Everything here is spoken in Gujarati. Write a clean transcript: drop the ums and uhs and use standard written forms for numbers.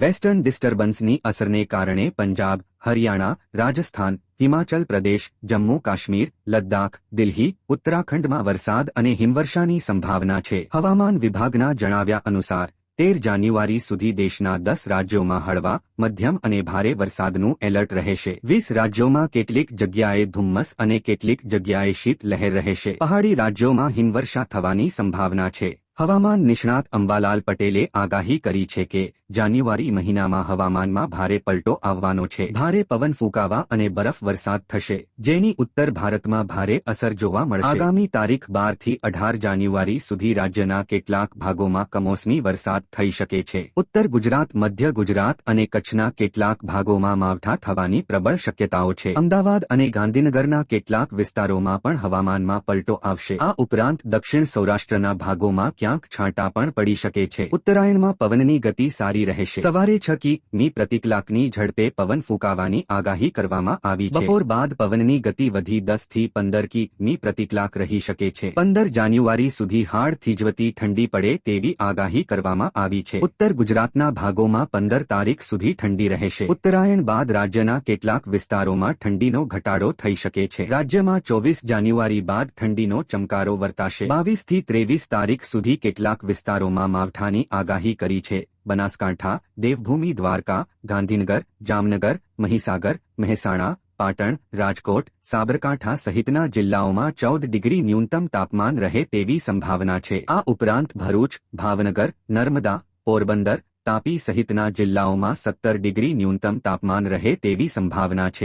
વેસ્ટર્ન ડિસ્ટર્બન્સની અસરને કારણે પંજાબ, હરિયાણા, રાજસ્થાન, હિમાચલ પ્રદેશ, જમ્મુ કાશ્મીર, લદ્દાખ, દિલ્હી, ઉત્તરાખંડમાં વરસાદ અને હિમવર્ષાની સંભાવના છે. હવામાન વિભાગના જણાવ્યા અનુસાર 13 જાન્યુઆરી સુધી દેશના 10 રાજ્યોમાં હળવા, મધ્યમ અને ભારે વરસાદનું એલર્ટ રહેશે. 20 રાજ્યોમાં કેટલીક જગ્યાએ ધુમ્મસ અને કેટલીક જગ્યાએ શીત લહેર રહેશે. પહાડી રાજ્યોમાં હિમવર્ષા થવાની સંભાવના છે. હવામાન નિષ્ણાત અંબાલાલ પટેલે આગાહી કરી છે કે જાન્યુઆરી મહિનામાં હવામાનમાં ભારે પલટો આવવાનો છે. ભારે પવન ફૂંકાવા અને બરફ વરસાદ થશે, જેની ઉત્તર ભારતમાં ભારે અસર જોવા મળશે. આગામી તારીખ 12 થી 18 જાન્યુઆરી સુધી રાજ્યના કેટલાક ભાગોમાં કમોસમી વરસાદ થઈ શકે છે. ઉત્તર ગુજરાત, મધ્ય ગુજરાત અને કચ્છના કેટલાક ભાગોમાં માવઠા થવાની પ્રબળ શક્યતાઓ છે. અમદાવાદ અને ગાંધીનગરના કેટલાક વિસ્તારોમાં પણ હવામાનમાં પલટો આવશે. આ ઉપરાંત દક્ષિણ સૌરાષ્ટ્રના ભાગોમાં ક્યાંક છાંટા પણ પડી શકે છે. ઉત્તરાયણમાં પવનની ગતિ સારી રહેશે. સવારે 6 કિમી પ્રતિ કલાકની ઝડપે પવન ફૂંકાવાની આગાહી કરવામાં આવી છે. બપોર બાદ પવનની ગતિ વધી 10 થી 15 કિમી પ્રતિ કલાક રહી શકે છે. 15 જાન્યુઆરી સુધી હાડ થીજવતી ઠંડી પડે તેવી આગાહી કરવામાં આવી છે. ઉત્તર ગુજરાતના ભાગોમાં 15 તારીખ સુધી ઠંડી રહેશે. ઉત્તરાયણ બાદ રાજ્યના કેટલાક વિસ્તારોમાં ઠંડીનો ઘટાડો થઈ શકે છે. રાજ્યમાં 24 જાન્યુઆરી બાદ ઠંડીનો ચમકારો વર્તાશે. 22 થી 23 તારીખ સુધી કેટલાક વિસ્તારોમાં માવઠાની આગાહી કરી છે. બનાસકાંઠા, દેવભૂમિ દ્વારકા, ગાંધીનગર, જામનગર, મહીસાગર, મહેસાણા, પાટણ, રાજકોટ, સાબરકાંઠા સહિતના જિલ્લાઓમાં 14 ડિગ્રી ન્યૂનતમ તાપમાન રહે તેવી સંભાવના છે. આ ઉપરાંત ભરૂચ, ભાવનગર, નર્મદા, પોરબંદર, તાપી સહિતના જિલ્લાઓમાં 17 ડિગ્રી ન્યૂનતમ તાપમાન રહે તેવી સંભાવના છે.